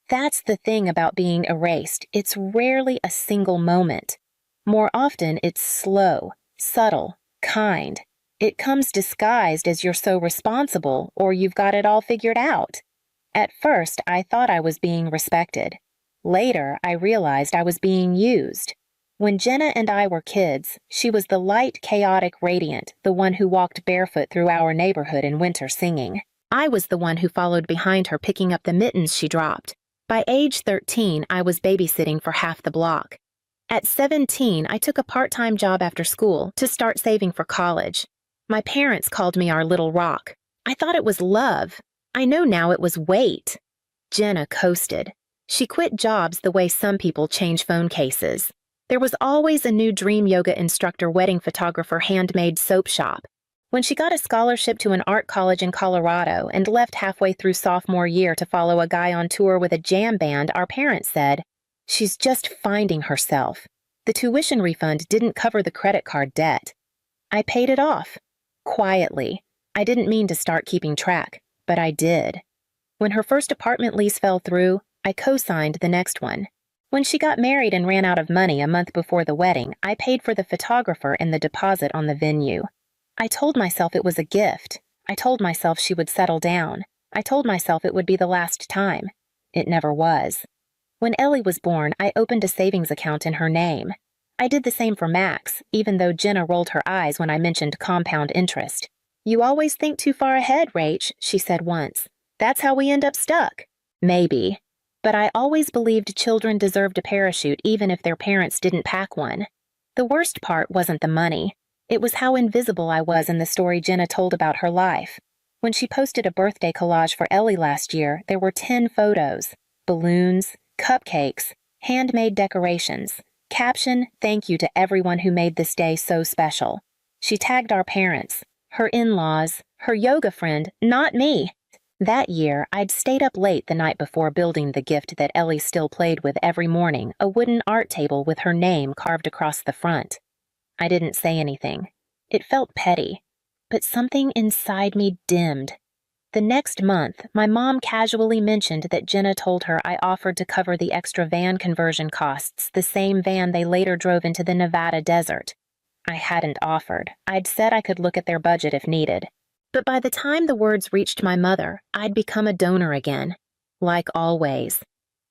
That's the thing about being erased. It's rarely a single moment. More often, it's slow, subtle, kind. It comes disguised as you're so responsible or you've got it all figured out. At first, I thought I was being respected. Later, I realized I was being used. When Jenna and I were kids, she was the light, chaotic radiant, the one who walked barefoot through our neighborhood in winter singing. I was the one who followed behind her picking up the mittens she dropped. By age 13, I was babysitting for half the block. At 17, I took a part-time job after school to start saving for college. My parents called me our little rock. I thought it was love. I know now it was weight. Jenna coasted. She quit jobs the way some people change phone cases. There was always a new dream yoga instructor, wedding photographer, handmade soap shop. When she got a scholarship to an art college in Colorado and left halfway through sophomore year to follow a guy on tour with a jam band, our parents said, "She's just finding herself." The tuition refund didn't cover the credit card debt. I paid it off. Quietly. I didn't mean to start keeping track, but I did. When her first apartment lease fell through, I co-signed the next one. When she got married and ran out of money a month before the wedding, I paid for the photographer and the deposit on the venue. I told myself it was a gift. I told myself she would settle down. I told myself it would be the last time. It never was. When Ellie was born, I opened a savings account in her name. I did the same for Max, even though Jenna rolled her eyes when I mentioned compound interest. "You always think too far ahead, Rach," she said once. "That's how we end up stuck." Maybe. But I always believed children deserved a parachute even if their parents didn't pack one. The worst part wasn't the money. It was how invisible I was in the story Jenna told about her life. When she posted a birthday collage for Ellie last year, there were 10 photos. Balloons, cupcakes, handmade decorations. Caption, "Thank you to everyone who made this day so special." She tagged our parents, her in-laws, her yoga friend, not me. That year, I'd stayed up late the night before building the gift that Ellie still played with every morning, a wooden art table with her name carved across the front. I didn't say anything. It felt petty, but something inside me dimmed. The next month, my mom casually mentioned that Jenna told her I offered to cover the extra van conversion costs, the same van they later drove into the Nevada desert. I hadn't offered. I'd said I could look at their budget if needed. But by the time the words reached my mother, I'd become a donor again. Like always.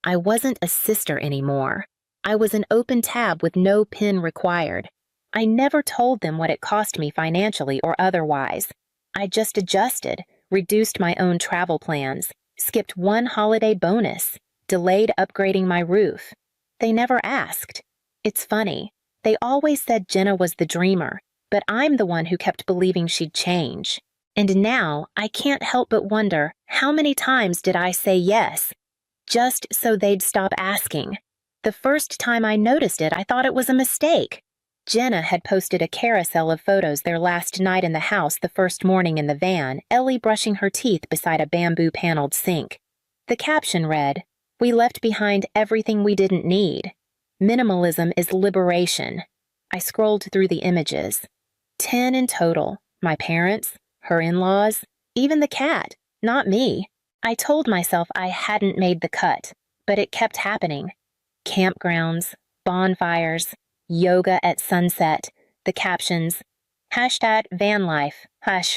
I wasn't a sister anymore. I was an open tab with no PIN required. I never told them what it cost me financially or otherwise. I just adjusted, reduced my own travel plans, skipped one holiday bonus, delayed upgrading my roof. They never asked. It's funny. They always said Jenna was the dreamer, but I'm the one who kept believing she'd change. And now, I can't help but wonder, how many times did I say yes? Just so they'd stop asking. The first time I noticed it, I thought it was a mistake. Jenna had posted a carousel of photos their last night in the house, the first morning in the van, Ellie brushing her teeth beside a bamboo-paneled sink. The caption read, "We left behind everything we didn't need. Minimalism is liberation." I scrolled through the images. 10 in total. My parents, her in-laws, even the cat, not me. I told myself I hadn't made the cut, but it kept happening. Campgrounds, bonfires, yoga at sunset, the captions, #vanlife,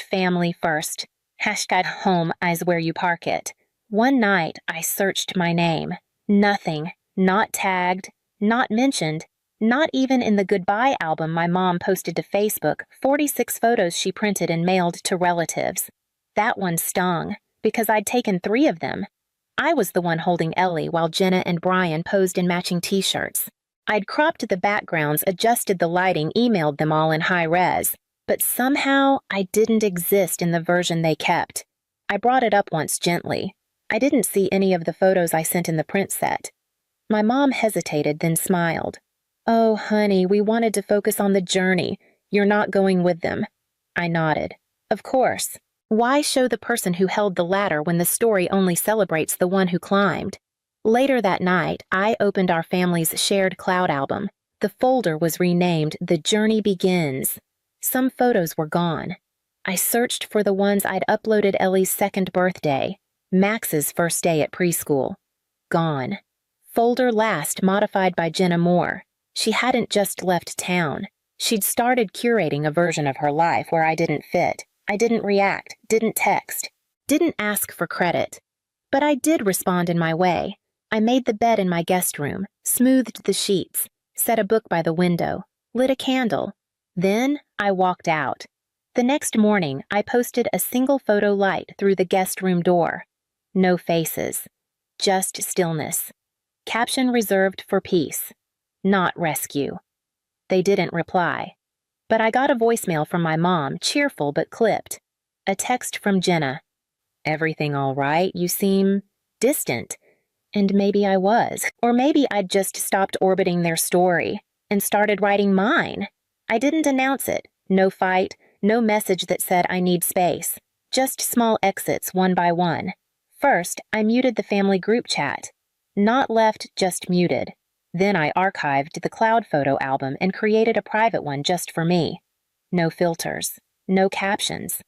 #family first, #home is where you park it. One night, I searched my name. Nothing, not tagged, not mentioned, not even in the goodbye album my mom posted to Facebook, 46 photos she printed and mailed to relatives. That one stung, because I'd taken 3 of them. I was the one holding Ellie while Jenna and Brian posed in matching t-shirts. I'd cropped the backgrounds, adjusted the lighting, emailed them all in high res, but somehow I didn't exist in the version they kept. I brought it up once gently. I didn't see any of the photos I sent in the print set. My mom hesitated, then smiled. "Oh, honey, we wanted to focus on the journey. You're not going with them." I nodded. Of course. Why show the person who held the ladder when the story only celebrates the one who climbed? Later that night, I opened our family's shared cloud album. The folder was renamed The Journey Begins. Some photos were gone. I searched for the ones I'd uploaded Ellie's second birthday, Max's first day at preschool. Gone. Folder last modified by Jenna Moore. She hadn't just left town. She'd started curating a version of her life where I didn't fit. I didn't react, didn't text, didn't ask for credit. But I did respond in my way. I made the bed in my guest room, smoothed the sheets, set a book by the window, lit a candle. Then I walked out. The next morning, I posted a single photo light through the guest room door. No faces. Just stillness. Caption reserved for peace. Not rescue. They didn't reply. But I got a voicemail from my mom, cheerful but clipped. A text from Jenna. Everything all right? You seem distant. And maybe I was. Or maybe I'd just stopped orbiting their story and started writing mine. I didn't announce it. No fight, no message that said I need space. Just small exits one by one. First, I muted the family group chat. Not left, just muted. Then I archived the cloud photo album and created a private one just for me. No filters. No captions.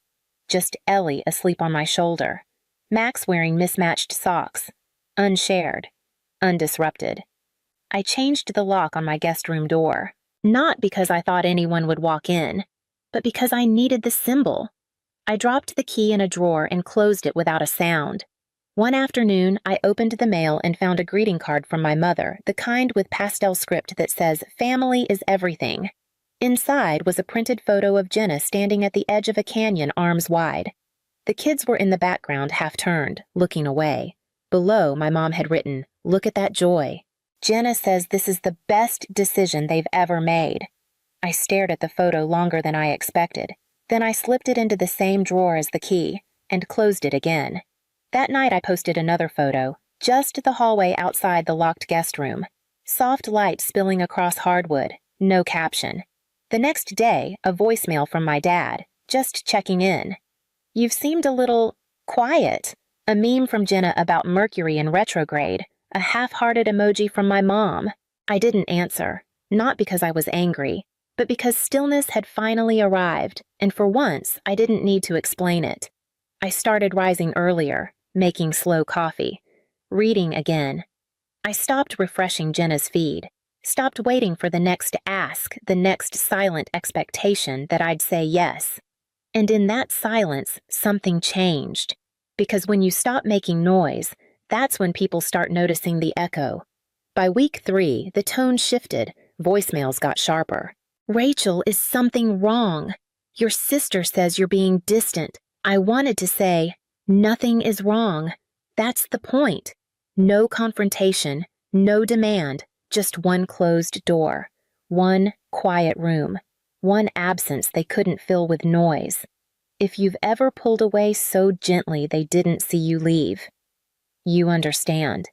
Just Ellie asleep on my shoulder. Max wearing mismatched socks. Unshared. Undisrupted. I changed the lock on my guest room door. Not because I thought anyone would walk in, but because I needed the symbol. I dropped the key in a drawer and closed it without a sound. One afternoon, I opened the mail and found a greeting card from my mother, the kind with pastel script that says, "Family is everything." Inside was a printed photo of Jenna standing at the edge of a canyon arms wide. The kids were in the background half-turned, looking away. Below, my mom had written, "Look at that joy. Jenna says this is the best decision they've ever made." I stared at the photo longer than I expected. Then I slipped it into the same drawer as the key, and closed it again. That night I posted another photo, just the hallway outside the locked guest room. Soft light spilling across hardwood, no caption. The next day, a voicemail from my dad, just checking in. "You've seemed a little quiet." A meme from Jenna about Mercury in retrograde, a half-hearted emoji from my mom. I didn't answer, not because I was angry, but because stillness had finally arrived, and for once, I didn't need to explain it. I started rising earlier, making slow coffee, reading again. I stopped refreshing Jenna's feed, stopped waiting for the next ask, the next silent expectation that I'd say yes. And in that silence, something changed. Because when you stop making noise, that's when people start noticing the echo. By week 3, the tone shifted, voicemails got sharper. "Rachel, is something wrong? Your sister says you're being distant." I wanted to say, "Nothing is wrong. That's the point." No confrontation, no demand, just one closed door, one quiet room, one absence they couldn't fill with noise. If you've ever pulled away so gently they didn't see you leave, you understand.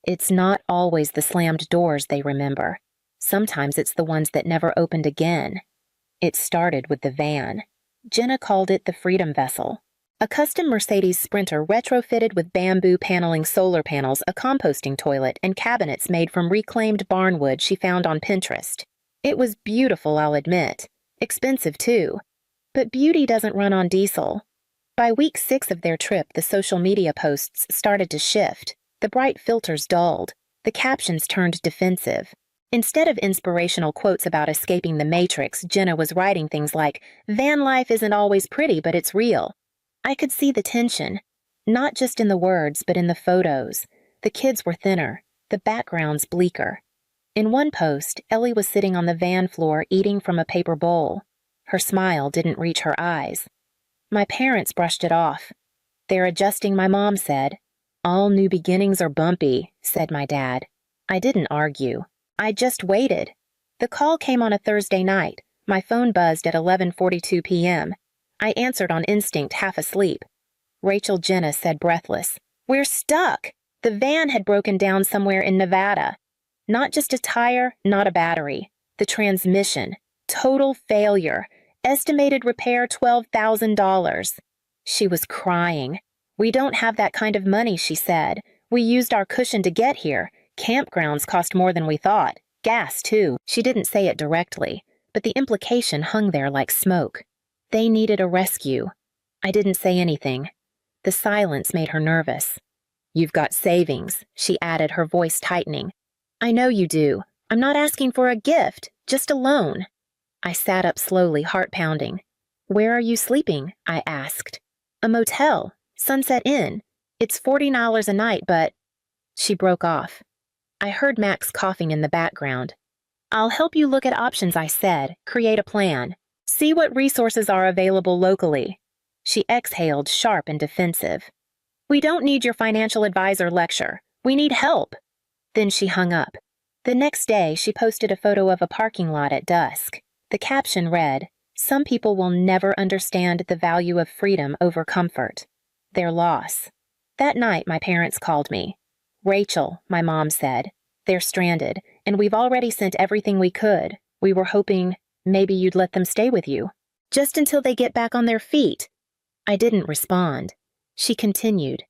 It's not always the slammed doors they remember. Sometimes it's the ones that never opened again. It started with the van. Jenna called it the Freedom Vessel. A custom Mercedes Sprinter retrofitted with bamboo paneling, solar panels, a composting toilet, and cabinets made from reclaimed barnwood she found on Pinterest. It was beautiful, I'll admit. Expensive, too. But beauty doesn't run on diesel. By week 6 of their trip, the social media posts started to shift. The bright filters dulled. The captions turned defensive. Instead of inspirational quotes about escaping the matrix, Jenna was writing things like, "Van life isn't always pretty, but it's real." I could see the tension, not just in the words, but in the photos. The kids were thinner, the backgrounds bleaker. In one post, Ellie was sitting on the van floor eating from a paper bowl. Her smile didn't reach her eyes. My parents brushed it off. "They're adjusting," my mom said. "All new beginnings are bumpy," said my dad. I didn't argue. I just waited. The call came on a Thursday night. My phone buzzed at 11:42 p.m. I answered on instinct, half asleep. Rachel Jenna said, breathless, "We're stuck." The van had broken down somewhere in Nevada. Not just a tire, not a battery. The transmission. Total failure. Estimated repair $12,000. She was crying. "We don't have that kind of money," she said. "We used our cushion to get here. Campgrounds cost more than we thought. Gas, too." She didn't say it directly, but the implication hung there like smoke. They needed a rescue. I didn't say anything. The silence made her nervous. You've got savings, she added, her voice tightening. I know you do. I'm not asking for a gift, just a loan. I sat up slowly, heart pounding. Where are you sleeping? I asked. A motel, Sunset Inn. It's $40 a night, but... She broke off. I heard Max coughing in the background. I'll help you look at options, I said. Create a plan. See what resources are available locally. She exhaled, sharp and defensive. We don't need your financial advisor lecture. We need help. Then she hung up. The next day, she posted a photo of a parking lot at dusk. The caption read, "Some people will never understand the value of freedom over comfort. Their loss." That night, my parents called me. Rachel, my mom said, they're stranded, and we've already sent everything we could. We were hoping maybe you'd let them stay with you, just until they get back on their feet. I didn't respond. She continued,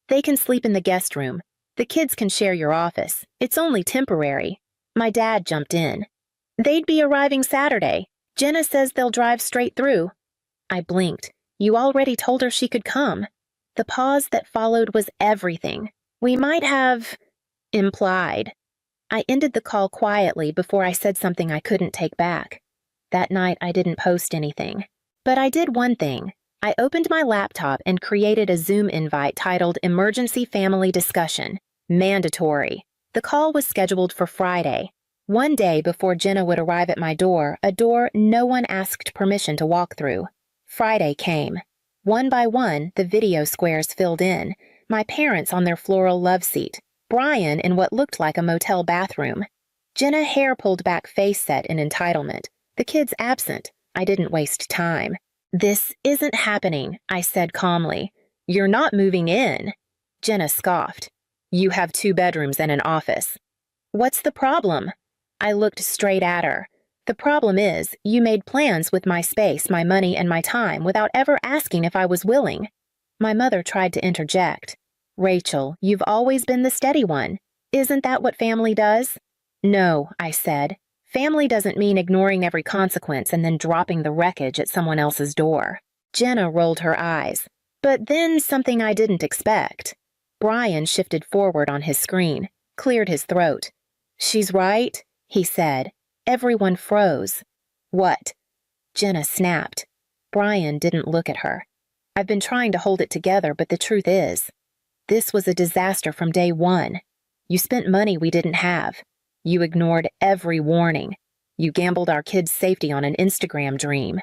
They can sleep in the guest room. The kids can share your office. It's only temporary. My dad jumped in. They'd be arriving Saturday. Jenna says they'll drive straight through. I blinked. You already told her she could come. The pause that followed was everything. We might have... implied. I ended the call quietly before I said something I couldn't take back. That night I didn't post anything. But I did one thing. I opened my laptop and created a Zoom invite titled Emergency Family Discussion. Mandatory. The call was scheduled for Friday. One day before Jenna would arrive at my door, a door no one asked permission to walk through. Friday came. One by one, the video squares filled in. My parents on their floral love seat. Brian in what looked like a motel bathroom. Jenna, hair pulled back, face set in entitlement. The kids absent. I didn't waste time. This isn't happening, I said calmly. You're not moving in. Jenna scoffed. You have 2 bedrooms and an office. What's the problem? I looked straight at her. The problem is, you made plans with my space, my money, and my time without ever asking if I was willing. My mother tried to interject. Rachel, you've always been the steady one. Isn't that what family does? No, I said. Family doesn't mean ignoring every consequence and then dropping the wreckage at someone else's door. Jenna rolled her eyes. But then something I didn't expect. Brian shifted forward on his screen, cleared his throat. She's right, he said. Everyone froze. What? Jenna snapped. Brian didn't look at her. I've been trying to hold it together, but the truth is, this was a disaster from day one. You spent money we didn't have. You ignored every warning. You gambled our kids' safety on an Instagram dream.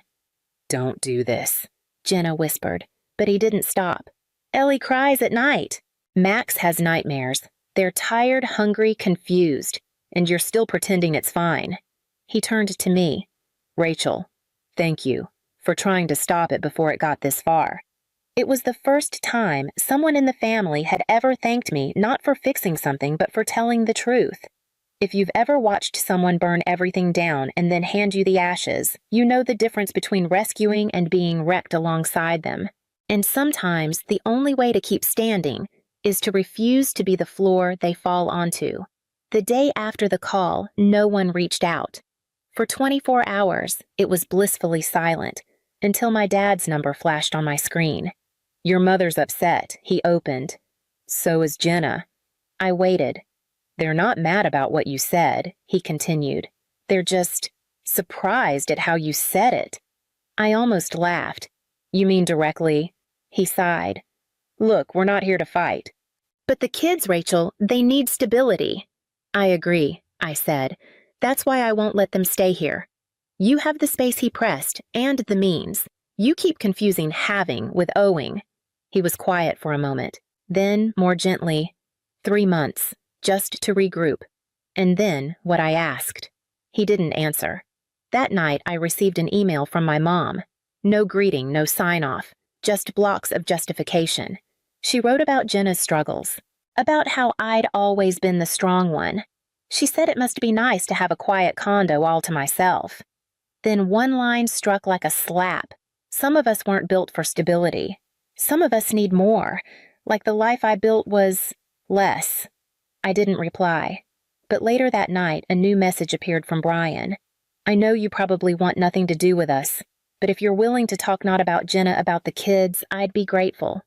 Don't do this, Jenna whispered, but he didn't stop. Ellie cries at night. Max has nightmares. They're tired, hungry, confused, and you're still pretending it's fine. He turned to me. Rachel, thank you for trying to stop it before it got this far. It was the first time someone in the family had ever thanked me not for fixing something but for telling the truth. If you've ever watched someone burn everything down and then hand you the ashes, you know the difference between rescuing and being wrecked alongside them. And sometimes the only way to keep standing is to refuse to be the floor they fall onto. The day after the call, no one reached out. For 24 hours, it was blissfully silent, until my dad's number flashed on my screen. Your mother's upset, he opened. So is Jenna. I waited. They're not mad about what you said, he continued. They're just surprised at how you said it. I almost laughed. You mean directly? He sighed. Look, we're not here to fight. But the kids, Rachel, they need stability. I agree, I said. That's why I won't let them stay here. You have the space he pressed, and the means. You keep confusing having with owing. He was quiet for a moment. Then, more gently, 3 months, just to regroup. And then, what I asked. He didn't answer. That night, I received an email from my mom. No greeting, no sign-off, just blocks of justification. She wrote about Jenna's struggles, about how I'd always been the strong one. She said it must be nice to have a quiet condo all to myself. Then one line struck like a slap. Some of us weren't built for stability. Some of us need more, like the life I built was less. I didn't reply. But later that night, a new message appeared from Brian. I know you probably want nothing to do with us. But if you're willing to talk not about Jenna, about the kids, I'd be grateful.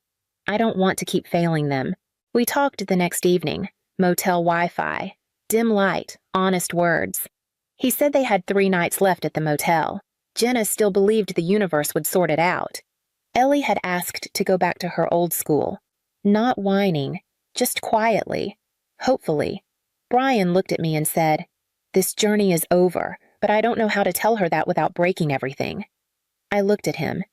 I don't want to keep failing them. We talked the next evening. Motel Wi-Fi. Dim light. Honest words. He said they had 3 nights left at the motel. Jenna still believed the universe would sort it out. Ellie had asked to go back to her old school. Not whining, just quietly. Hopefully. Brian looked at me and said, "This journey is over, but I don't know how to tell her that without breaking everything." I looked at him.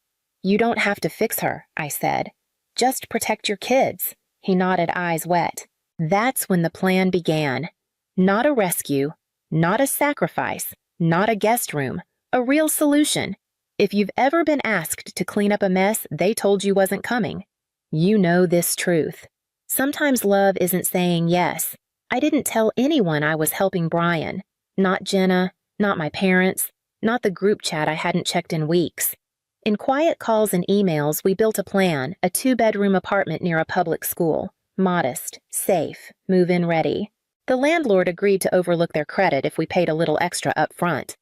"You don't have to fix her," I said. "Just protect your kids." He nodded, eyes wet. That's when the plan began. Not a rescue, not a sacrifice, not a guest room, a real solution. If you've ever been asked to clean up a mess they told you wasn't coming, you know this truth. Sometimes love isn't saying yes. I didn't tell anyone I was helping Brian. Not Jenna, not my parents, not the group chat I hadn't checked in weeks. In quiet calls and emails, we built a plan, a 2-bedroom apartment near a public school. Modest, safe, move-in ready. The landlord agreed to overlook their credit if we paid a little extra up front.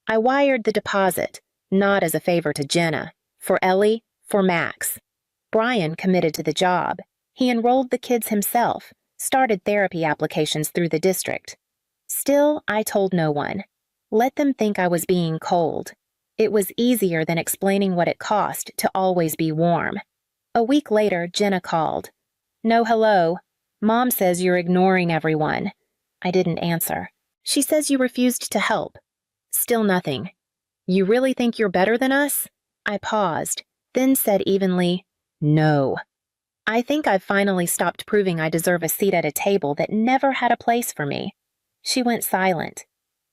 I wired the deposit, not as a favor to Jenna, for Ellie, for Max. Brian committed to the job. He enrolled the kids himself, started therapy applications through the district. Still, I told no one. Let them think I was being cold. It was easier than explaining what it cost to always be warm. A week later, Jenna called. "No hello. Mom says you're ignoring everyone." I didn't answer. "She says you refused to help." Still nothing. "You really think you're better than us?" I paused, then said evenly, "No." I think I've finally stopped proving I deserve a seat at a table that never had a place for me. She went silent.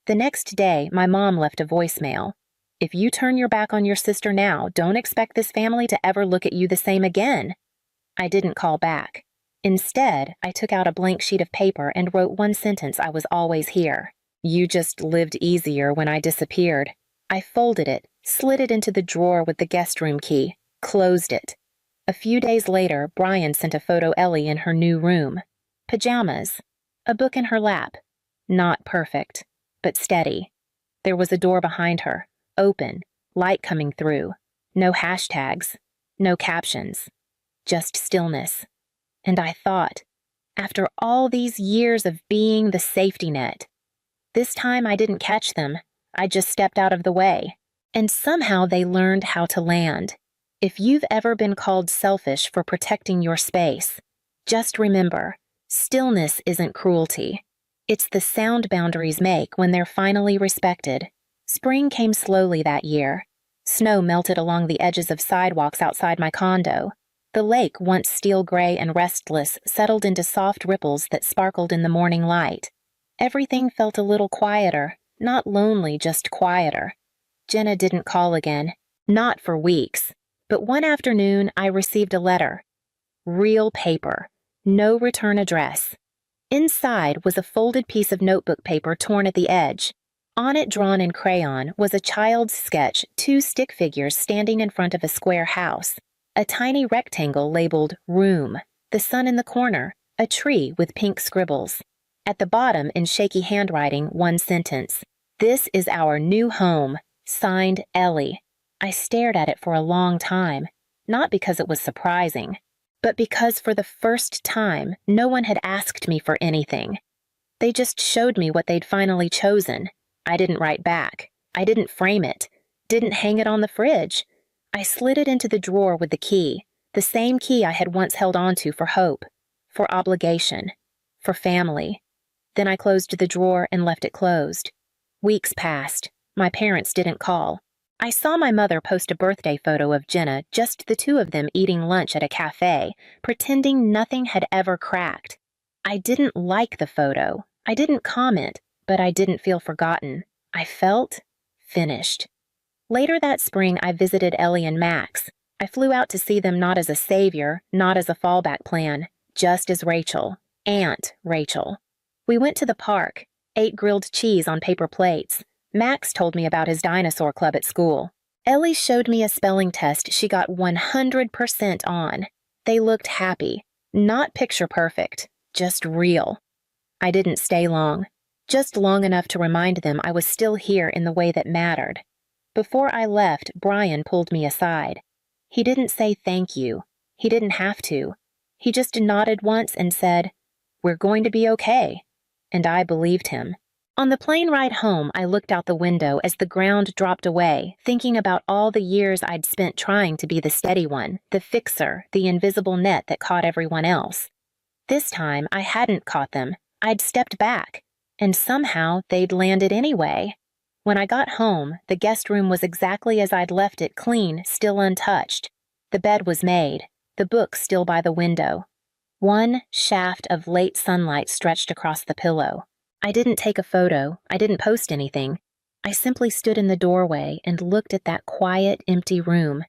The next day, my mom left a voicemail. "If you turn your back on your sister now, don't expect this family to ever look at you the same again." I didn't call back. Instead, I took out a blank sheet of paper and wrote one sentence I was always here. "You just lived easier when I disappeared." I folded it, slid it into the drawer with the guest room key, closed it. A few days later, Brian sent a photo Ellie in her new room. Pajamas. A book in her lap. Not perfect, but steady. There was a door behind her, open, light coming through. No hashtags, no captions. Just stillness. And I thought, after all these years of being the safety net, this time I didn't catch them. I just stepped out of the way. And somehow they learned how to land. If you've ever been called selfish for protecting your space, just remember, stillness isn't cruelty. It's the sound boundaries make when they're finally respected. Spring came slowly that year. Snow melted along the edges of sidewalks outside my condo. The lake, once steel gray and restless, settled into soft ripples that sparkled in the morning light. Everything felt a little quieter, not lonely, just quieter. Jenna didn't call again, not for weeks. But one afternoon, I received a letter. Real paper. No return address. Inside was a folded piece of notebook paper torn at the edge. On it, drawn in crayon, was a child's sketch, 2 stick figures standing in front of a square house. A tiny rectangle labeled Room, the sun in the corner, a tree with pink scribbles. At the bottom, in shaky handwriting, one sentence. "This is our new home. Signed, Ellie." I stared at it for a long time, not because it was surprising, but because for the first time, no one had asked me for anything. They just showed me what they'd finally chosen. I didn't write back. I didn't frame it. Didn't hang it on the fridge. I slid it into the drawer with the key, the same key I had once held onto for hope, for obligation, for family. Then I closed the drawer and left it closed. Weeks passed. My parents didn't call. I saw my mother post a birthday photo of Jenna, just the 2 of them eating lunch at a café, pretending nothing had ever cracked. I didn't like the photo. I didn't comment, but I didn't feel forgotten. I felt finished. Later that spring, I visited Ellie and Max. I flew out to see them not as a savior, not as a fallback plan, just as Rachel, Aunt Rachel. We went to the park, ate grilled cheese on paper plates. Max told me about his dinosaur club at school. Ellie showed me a spelling test she got 100% on. They looked happy. Not picture perfect, just real. I didn't stay long. Just long enough to remind them I was still here in the way that mattered. Before I left, Brian pulled me aside. He didn't say thank you. He didn't have to. He just nodded once and said, "We're going to be okay." And I believed him. On the plane ride home, I looked out the window as the ground dropped away, thinking about all the years I'd spent trying to be the steady one, the fixer, the invisible net that caught everyone else. This time, I hadn't caught them. I'd stepped back, and somehow they'd landed anyway. When I got home, the guest room was exactly as I'd left it, clean, still untouched. The bed was made, the book still by the window. One shaft of late sunlight stretched across the pillow. I didn't take a photo. I didn't post anything. I simply stood in the doorway and looked at that quiet, empty room.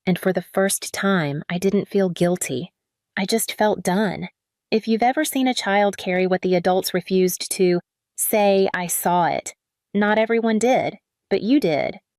And for the first time, I didn't feel guilty. I just felt done. If you've ever seen a child carry what the adults refused to, say, "I saw it." Not everyone did, but you did.